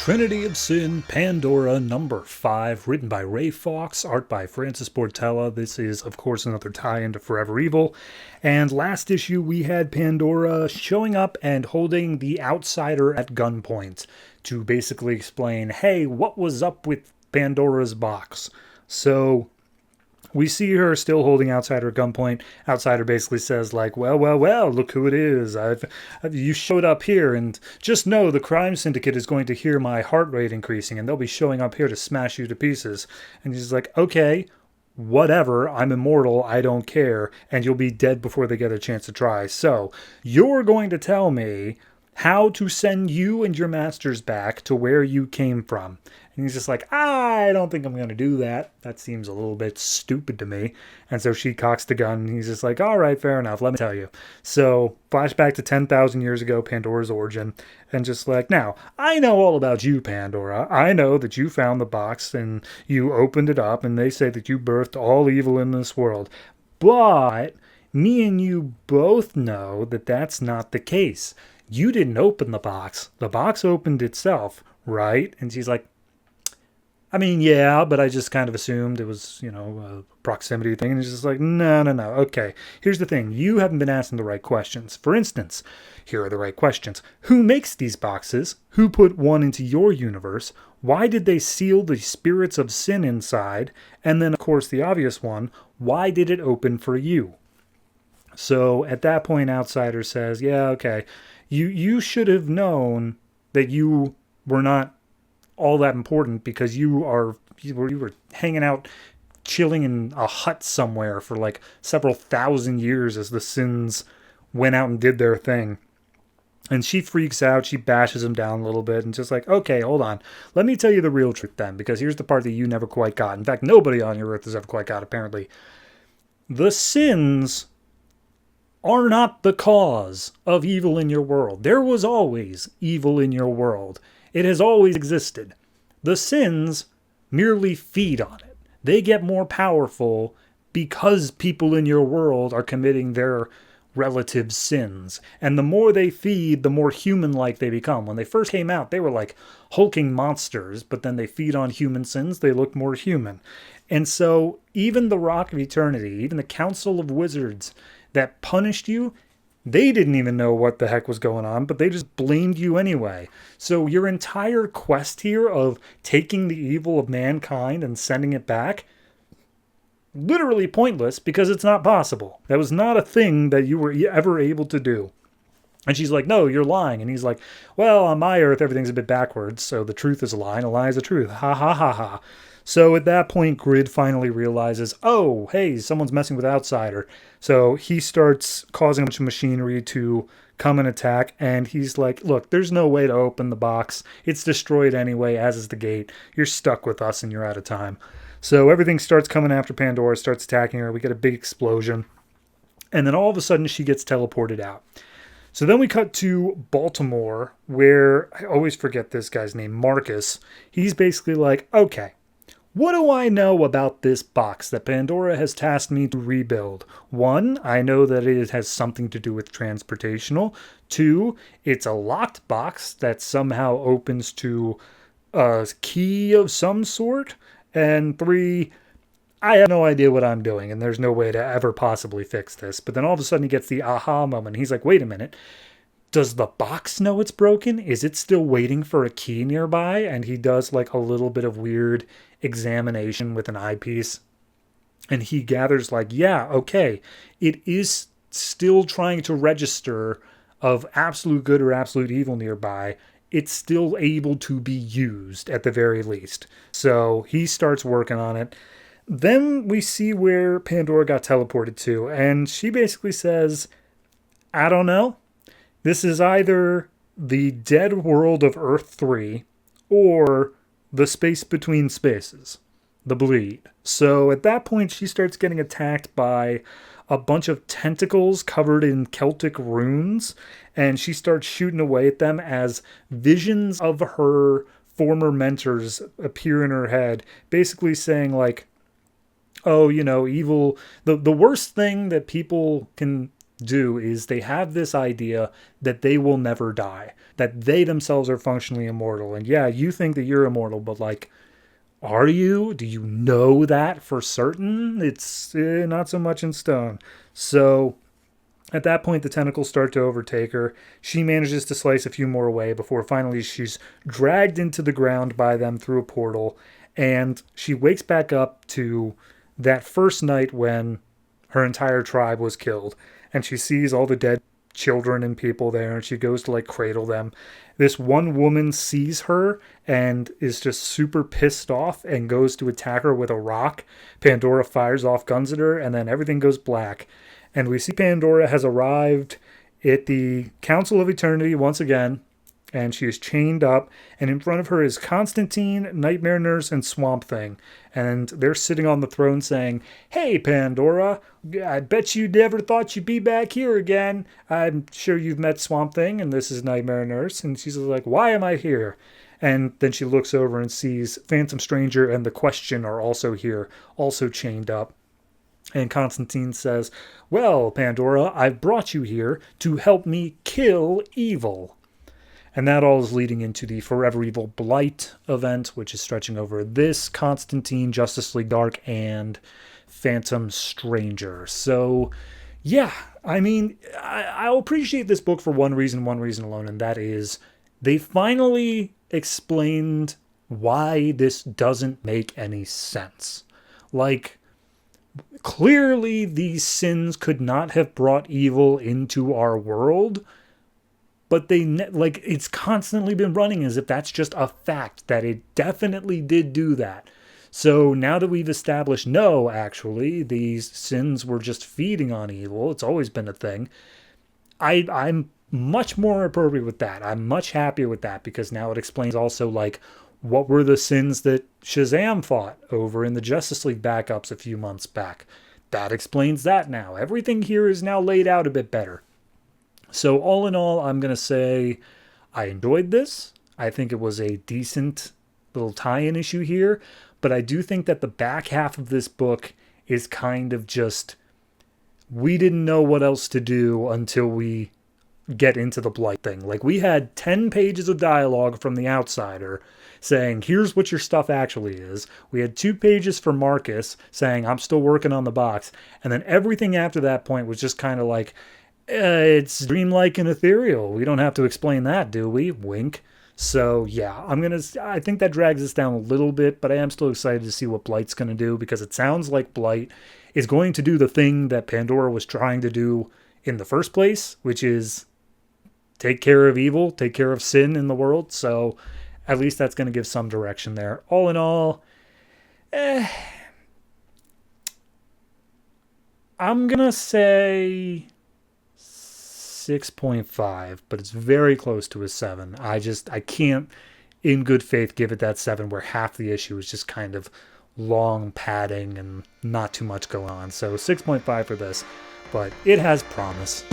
Trinity of Sin, Pandora, number 5, written by Ray Fawkes, art by Francis Portella. This is, of course, another tie-in to Forever Evil. And last issue, we had Pandora showing up and holding the outsider at gunpoint to basically explain, hey, what was up with Pandora's box? So we see her still holding Outsider at gunpoint. Outsider basically says, like, well, look who it is. You showed up here, and just know the crime syndicate is going to hear my heart rate increasing, and they'll be showing up here to smash you to pieces. And he's like, okay, whatever, I'm immortal, I don't care, and you'll be dead before they get a chance to try. So, you're going to tell me how to send you and your masters back to where you came from. And he's just like, I don't think I'm going to do that. That seems a little bit stupid to me. And so she cocks the gun, and he's just like, all right, fair enough, let me tell you. So, flashback to 10,000 years ago, Pandora's origin, and just like, now, I know all about you, Pandora. I know that you found the box, and you opened it up, and they say that you birthed all evil in this world. But me and you both know that that's not the case. You didn't open the box. The box opened itself, right? And she's like, I mean, yeah, but I just kind of assumed it was, a proximity thing. And he's just like, no. Okay, here's the thing. You haven't been asking the right questions. For instance, here are the right questions. Who makes these boxes? Who put one into your universe? Why did they seal the spirits of sin inside? And then, of course, the obvious one, why did it open for you? So at that point, Outsider says, yeah, okay, you should have known that you were not all that important because you were hanging out, chilling in a hut somewhere for like several thousand years as the Sins went out and did their thing. And she freaks out, she bashes him down a little bit, and just like, okay, hold on. Let me tell you the real truth then, because here's the part that you never quite got. In fact, nobody on your Earth has ever quite got, apparently. The Sins are not the cause of evil in your world. There was always evil in your world. It has always existed. The Sins merely feed on it. They get more powerful because people in your world are committing their relative sins. And the more they feed, the more human-like they become. When they first came out, they were like hulking monsters, but then they feed on human sins, they look more human. And so even the Rock of Eternity, even the Council of Wizards that punished you, they didn't even know what the heck was going on, but they just blamed you anyway. So your entire quest here of taking the evil of mankind and sending it back, literally pointless because it's not possible. That was not a thing that you were ever able to do. And she's like, no, you're lying. And he's like, well, on my Earth, everything's a bit backwards, so the truth is a lie, and a lie is the truth. Ha ha ha ha. So at that point, Grid finally realizes, oh, hey, someone's messing with Outsider. So he starts causing a bunch of machinery to come and attack, and he's like, look, there's no way to open the box. It's destroyed anyway, as is the gate. You're stuck with us, and you're out of time. So everything starts coming after Pandora, starts attacking her. We get a big explosion. And then all of a sudden, she gets teleported out. So then we cut to Baltimore, where I always forget this guy's name, Marcus. He's basically like, okay, what do I know about this box that Pandora has tasked me to rebuild? 1, I know that it has something to do with transportational. 2, it's a locked box that somehow opens to a key of some sort. And 3, I have no idea what I'm doing, and there's no way to ever possibly fix this. But then all of a sudden he gets the aha moment. He's like, wait a minute. Does the box know it's broken? Is it still waiting for a key nearby? And he does like a little bit of weird examination with an eyepiece. And he gathers like, yeah, okay, it is still trying to register of absolute good or absolute evil nearby. It's still able to be used at the very least. So he starts working on it. Then we see where Pandora got teleported to. And she basically says, I don't know. This is either the dead world of Earth 3 or the space between spaces, the bleed. So at that point, she starts getting attacked by a bunch of tentacles covered in Celtic runes, and she starts shooting away at them as visions of her former mentors appear in her head, basically saying like, oh, evil, the worst thing that people can do is they have this idea that they will never die, that they themselves are functionally immortal. And yeah, you think that you're immortal, but like, are you? Do you know that for certain? It's not so much in stone. So at that point, the tentacles start to overtake her. She manages to slice a few more away before finally she's dragged into the ground by them through a portal. And she wakes back up to that first night when her entire tribe was killed. And she sees all the dead children and people there, and she goes to like cradle them. This one woman sees her and is just super pissed off and goes to attack her with a rock. Pandora fires off guns at her, and then everything goes black. And we see Pandora has arrived at the Council of Eternity once again, and she is chained up, and in front of her is Constantine, Nightmare Nurse, and Swamp Thing. And they're sitting on the throne saying, "Hey, Pandora, I bet you never thought you'd be back here again. I'm sure you've met Swamp Thing, and this is Nightmare Nurse." And she's like, "Why am I here?" And then she looks over and sees Phantom Stranger and the Question are also here, also chained up. And Constantine says, "Well, Pandora, I've brought you here to help me kill evil." And that all is leading into the Forever Evil Blight event, which is stretching over this, Constantine, Justice League Dark, and Phantom Stranger. So, yeah, I mean, I'll appreciate this book for one reason alone, and that is they finally explained why this doesn't make any sense. Like, clearly these sins could not have brought evil into our world, but like, it's constantly been running as if that's just a fact, that it definitely did do that. So now that we've established, no, actually, these sins were just feeding on evil, it's always been a thing, I'm much more appropriate with that. I'm much happier with that, because now it explains also, like, what were the sins that Shazam fought over in the Justice League backups a few months back. That explains that now. Everything here is now laid out a bit better. So all in all, I'm going to say I enjoyed this. I think it was a decent little tie-in issue here. But I do think that the back half of this book is kind of just, we didn't know what else to do until we get into the Blight thing. Like, we had 10 pages of dialogue from the outsider saying, here's what your stuff actually is. We had 2 pages for Marcus saying, I'm still working on the box. And then everything after that point was just kind of like, it's dreamlike and ethereal. We don't have to explain that, do we? Wink. So, yeah, I think that drags us down a little bit, but I am still excited to see what Blight's going to do, because it sounds like Blight is going to do the thing that Pandora was trying to do in the first place, which is take care of evil, take care of sin in the world. So at least that's going to give some direction there. All in all, I'm going to say 6.5, but it's very close to a 7. I can't, in good faith, give it that 7 where half the issue is just kind of long padding and not too much going on. So 6.5 for this, but it has promise.